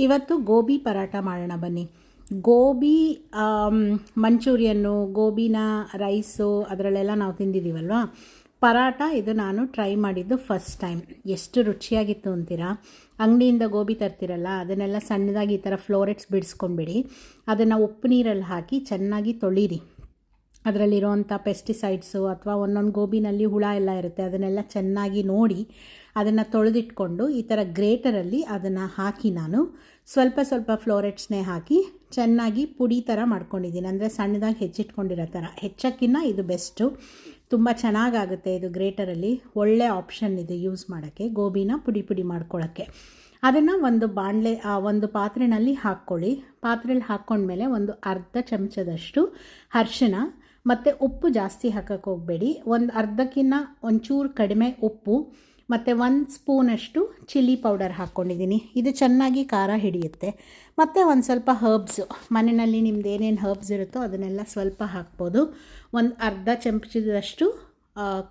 ಇವತ್ತು ಗೋಬಿ ಪರಾಟ ಮಾಡೋಣ ಬನ್ನಿ. ಗೋಬಿ ಮಂಚೂರಿಯನ್ನು, ಗೋಬಿನ ರೈಸು ಅದರಲ್ಲೆಲ್ಲ ನಾವು ತಿಂದಿದ್ದೀವಲ್ವ. ಪರಾಟ ಇದು ನಾನು ಟ್ರೈ ಮಾಡಿದ್ದು ಫಸ್ಟ್ ಟೈಮ್. ಎಷ್ಟು ರುಚಿಯಾಗಿತ್ತು ಅಂತೀರಾ. ಅಂಗಡಿಯಿಂದ ಗೋಬಿ ತರ್ತಿರಲ್ಲ, ಅದನ್ನೆಲ್ಲ ಸಣ್ಣದಾಗಿ ಈ ಥರ ಫ್ಲೋರೆಟ್ಸ್ ಬಿಡಿಸ್ಕೊಂಬಿಡಿ. ಅದನ್ನು ಉಪ್ಪು ನೀರಲ್ಲಿ ಹಾಕಿ ಚೆನ್ನಾಗಿ ತೊಳೀರಿ. ಅದರಲ್ಲಿರೋವಂಥ ಪೆಸ್ಟಿಸೈಡ್ಸು ಅಥವಾ ಒಂದೊಂದು ಗೋಬಿನಲ್ಲಿ ಹುಳ ಎಲ್ಲ ಇರುತ್ತೆ, ಅದನ್ನೆಲ್ಲ ಚೆನ್ನಾಗಿ ನೋಡಿ ಅದನ್ನು ತೊಳೆದಿಟ್ಕೊಂಡು ಈ ಥರ ಗ್ರೇಟರಲ್ಲಿ ಅದನ್ನು ಹಾಕಿ ನಾನು ಸ್ವಲ್ಪ ಸ್ವಲ್ಪ ಫ್ಲೋರೆಟ್ಸ್ನೇ ಹಾಕಿ ಚೆನ್ನಾಗಿ ಪುಡಿ ಥರ ಮಾಡ್ಕೊಂಡಿದ್ದೀನಿ. ಅಂದರೆ ಸಣ್ಣದಾಗಿ ಹೆಚ್ಚಿಟ್ಕೊಂಡಿರೋ ಥರ. ಹೆಚ್ಚಕ್ಕಿಂತ ಇದು ಬೆಸ್ಟು, ತುಂಬ ಚೆನ್ನಾಗಾಗುತ್ತೆ ಇದು ಗ್ರೇಟರಲ್ಲಿ. ಒಳ್ಳೆ ಆಪ್ಷನ್ ಇದು ಯೂಸ್ ಮಾಡೋಕ್ಕೆ, ಗೋಬಿನ ಪುಡಿ ಪುಡಿ ಮಾಡ್ಕೊಳ್ಳೋಕ್ಕೆ. ಅದನ್ನು ಒಂದು ಪಾತ್ರೆಯಲ್ಲಿ ಹಾಕ್ಕೊಳ್ಳಿ. ಪಾತ್ರೆಯಲ್ಲಿ ಹಾಕ್ಕೊಂಡ್ಮೇಲೆ ಒಂದು ಅರ್ಧ ಚಮಚದಷ್ಟು ಅರಿಶಿನ ಮತ್ತು ಉಪ್ಪು ಜಾಸ್ತಿ ಹಾಕೋಕ್ಕೆ ಹೋಗಬೇಡಿ. ಒಂದು ಅರ್ಧಕ್ಕಿಂತ ಒಂಚೂರು ಕಡಿಮೆ ಉಪ್ಪು ಮತ್ತು 1 ಸ್ಪೂನಷ್ಟು ಚಿಲ್ಲಿ ಪೌಡರ್ ಹಾಕ್ಕೊಂಡಿದ್ದೀನಿ. ಇದು ಚೆನ್ನಾಗಿ ಖಾರ ಹಿಡಿಯುತ್ತೆ. ಮತ್ತು ಒಂದು ಸ್ವಲ್ಪ ಹರ್ಬ್ಸು, ಮನೆಯಲ್ಲಿ ನಿಮ್ದು ಏನೇನು ಹರ್ಬ್ಸ್ ಇರುತ್ತೋ ಅದನ್ನೆಲ್ಲ ಸ್ವಲ್ಪ ಹಾಕ್ಬೋದು. ಒಂದು ಅರ್ಧ ಚಮಚದಷ್ಟು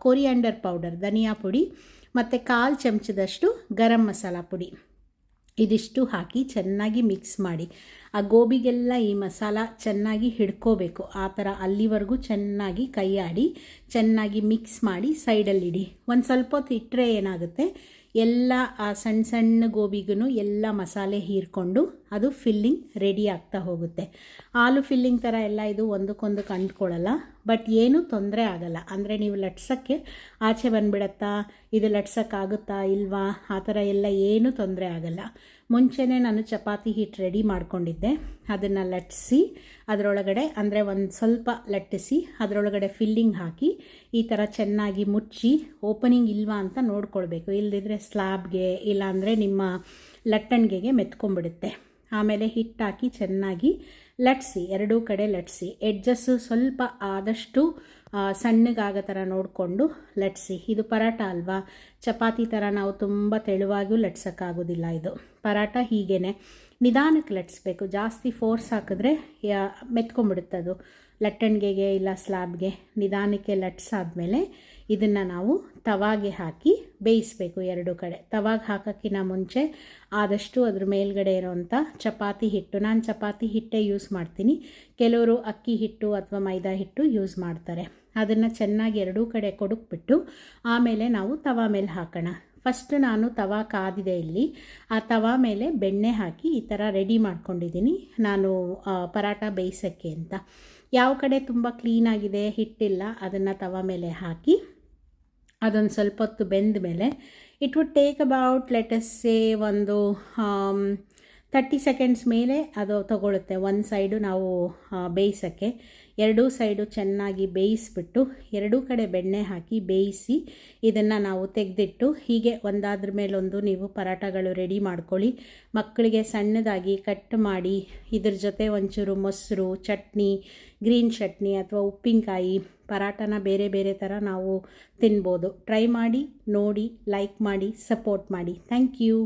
ಕೊರಿಯಾಂಡರ್ ಪೌಡರ್, ಧನಿಯಾ ಪುಡಿ, ಮತ್ತು 1/4 ಚಮಚದಷ್ಟು ಗರಂ ಮಸಾಲ ಪುಡಿ. ಇದಿಷ್ಟು ಹಾಕಿ ಚೆನ್ನಾಗಿ ಮಿಕ್ಸ್ ಮಾಡಿ. ಆ ಗೋಬಿಗೆಲ್ಲ ಈ ಮಸಾಲ ಚೆನ್ನಾಗಿ ಹಿಡ್ಕೋಬೇಕು. ಆ ಥರ ಅಲ್ಲಿವರೆಗೂ ಚೆನ್ನಾಗಿ ಕೈ ಆಡಿ ಚೆನ್ನಾಗಿ ಮಿಕ್ಸ್ ಮಾಡಿ ಸೈಡಲ್ಲಿಡಿ. ಒಂದು ಸ್ವಲ್ಪ ಹೊತ್ತು ಇಟ್ಟರೆ ಏನಾಗುತ್ತೆ, ಎಲ್ಲ ಆ ಸಣ್ಣ ಸಣ್ಣ ಗೋಬಿಗೂ ಎಲ್ಲ ಮಸಾಲೆ ಹೀರ್ಕೊಂಡು ಅದು ಫಿಲ್ಲಿಂಗ್ ರೆಡಿ ಆಗ್ತಾ ಹೋಗುತ್ತೆ. ಆಲೂ ಫಿಲ್ಲಿಂಗ್ ಥರ ಎಲ್ಲ ಇದು ಒಂದಕ್ಕೊಂದು ಅಂಟ್ಕೊಳ್ಳಲ್ಲ, ಬಟ್ ಏನೂ ತೊಂದರೆ ಆಗಲ್ಲ. ಅಂದರೆ ನೀವು ಲಟ್ಸೋಕ್ಕೆ ಆಚೆ ಬಂದುಬಿಡತ್ತಾ, ಇದು ಲಟ್ಸೋಕ್ಕಾಗುತ್ತಾ ಇಲ್ವಾ, ಆ ಥರ ಎಲ್ಲ ಏನೂ ತೊಂದರೆ ಆಗಲ್ಲ. ಮುಂಚೆನೇ ನಾನು ಚಪಾತಿ ಹಿಟ್ಟು ರೆಡಿ ಮಾಡ್ಕೊಂಡಿದ್ದೆ. ಅದನ್ನು ಲಟ್ಟಿಸಿ ಅದರೊಳಗಡೆ, ಅಂದರೆ ಒಂದು ಸ್ವಲ್ಪ ಲಟ್ಟಿಸಿ ಅದರೊಳಗಡೆ ಫಿಲ್ಲಿಂಗ್ ಹಾಕಿ ಈ ಥರ ಚೆನ್ನಾಗಿ ಮುಚ್ಚಿ, ಓಪನಿಂಗ್ ಇಲ್ವಾ ಅಂತ ನೋಡ್ಕೊಳ್ಬೇಕು. ಇಲ್ಲದಿದ್ದರೆ ಸ್ಲ್ಯಾಬ್ಗೆ ಇಲ್ಲಾಂದರೆ ನಿಮ್ಮ ಲಟ್ಟಣಿಗೆಗೆ ಮೆತ್ಕೊಂಡ್ಬಿಡುತ್ತೆ. ಆಮೇಲೆ ಹಿಟ್ಟು ಹಾಕಿ ಚೆನ್ನಾಗಿ ಲಟ್ಟಿಸಿ, ಎರಡೂ ಕಡೆ ಲಟ್ಟಿಸಿ. ಎಡ್ಜಸ್ಸು ಸ್ವಲ್ಪ ಆದಷ್ಟು ಸಣ್ಣಗಾಗೋ ಥರ ನೋಡಿಕೊಂಡು ಲಟ್ಟಿಸಿ. ಇದು ಪರಾಟ ಅಲ್ವಾ, ಚಪಾತಿ ಥರ ನಾವು ತುಂಬ ತೆಳುವಾಗೂ ಲಟ್ಸೋಕ್ಕಾಗೋದಿಲ್ಲ. ಇದು ಪರಾಟ ಹೀಗೇ ನಿಧಾನಕ್ಕೆ ಲಟ್ಟಿಸ್ಬೇಕು. ಜಾಸ್ತಿ ಫೋರ್ಸ್ ಹಾಕಿದ್ರೆ ಮೆತ್ಕೊಂಡ್ಬಿಡುತ್ತದು ಲಟ್ಟಣಿಗೆಗೆ ಇಲ್ಲ ಸ್ಲ್ಯಾಬ್ಗೆ. ನಿಧಾನಕ್ಕೆ ಲಟ್ಸಾದ್ಮೇಲೆ ಇದನ್ನು ನಾವು ತವಾಗೆ ಹಾಕಿ ಬೇಯಿಸಬೇಕು ಎರಡೂ ಕಡೆ. ತವಾಗೆ ಹಾಕೋಕ್ಕಿಂತ ಮುಂಚೆ ಆದಷ್ಟು ಅದ್ರ ಮೇಲ್ಗಡೆ ಇರೋವಂಥ ಚಪಾತಿ ಹಿಟ್ಟು, ನಾನು ಚಪಾತಿ ಹಿಟ್ಟೇ ಯೂಸ್ ಮಾಡ್ತೀನಿ. ಕೆಲವರು ಅಕ್ಕಿ ಹಿಟ್ಟು ಅಥವಾ ಮೈದಾ ಹಿಟ್ಟು ಯೂಸ್ ಮಾಡ್ತಾರೆ. ಅದನ್ನು ಚೆನ್ನಾಗಿ ಎರಡೂ ಕಡೆ ಕೊಡುಕ್ಬಿಟ್ಟು ಆಮೇಲೆ ನಾವು ತವಾ ಮೇಲೆ ಹಾಕೋಣ. ಫಸ್ಟ್ ನಾನು ತವಾ ಕಾದಿದೆ ಇಲ್ಲಿ, ಆ ತವಾ ಮೇಲೆ ಬೆಣ್ಣೆ ಹಾಕಿ ಈ ಥರ ರೆಡಿ ಮಾಡ್ಕೊಂಡಿದ್ದೀನಿ ನಾನು ಪರಾಟ ಬೇಯಿಸೋಕ್ಕೆ ಅಂತ. ಯಾವ ಕಡೆ ತುಂಬ ಕ್ಲೀನಾಗಿದೆ ಹಿಟ್ಟಿಲ್ಲ ಅದನ್ನು ತವಾ ಮೇಲೆ ಹಾಕಿ ಅದೊಂದು ಸ್ವಲ್ಪ ಹೊತ್ತು ಬೆಂದ ಮೇಲೆ ಇಟ್ ವುಡ್ ಟೇಕ್ ಅಬೌಟ್ ಲೆಟಸ್ಸೇ ಒಂದು 30 ಸೆಕೆಂಡ್ಸ್ ಮೇಲೆ ಅದು ತಗೊಳುತ್ತೆ ಒಂದು ಸೈಡು ನಾವು ಬೇಯಿಸೋಕ್ಕೆ. ಎರಡೂ ಸೈಡು ಚೆನ್ನಾಗಿ ಬೇಯಿಸ್ಬಿಟ್ಟು ಎರಡೂ ಕಡೆ ಬೆಣ್ಣೆ ಹಾಕಿ ಬೇಯಿಸಿ ಇದನ್ನು ನಾವು ತೆಗೆದಿಟ್ಟು ಹೀಗೆ ಒಂದಾದ್ರ ಮೇಲೊಂದು ನೀವು ಪರಾಟಗಳು ರೆಡಿ ಮಾಡ್ಕೊಳ್ಳಿ. ಮಕ್ಕಳಿಗೆ ಸಣ್ಣದಾಗಿ ಕಟ್ ಮಾಡಿ ಇದ್ರ ಜೊತೆ ಒಂಚೂರು ಮೊಸರು, ಚಟ್ನಿ, ಗ್ರೀನ್ ಚಟ್ನಿ ಅಥವಾ ಉಪ್ಪಿನಕಾಯಿ, ಪರಾಟನ ಬೇರೆ ಬೇರೆ ಥರ ನಾವು ತಿನ್ಬೋದು. ಟ್ರೈ ಮಾಡಿ, ನೋಡಿ, ಲೈಕ್ ಮಾಡಿ, ಸಪೋರ್ಟ್ ಮಾಡಿ. Thank you.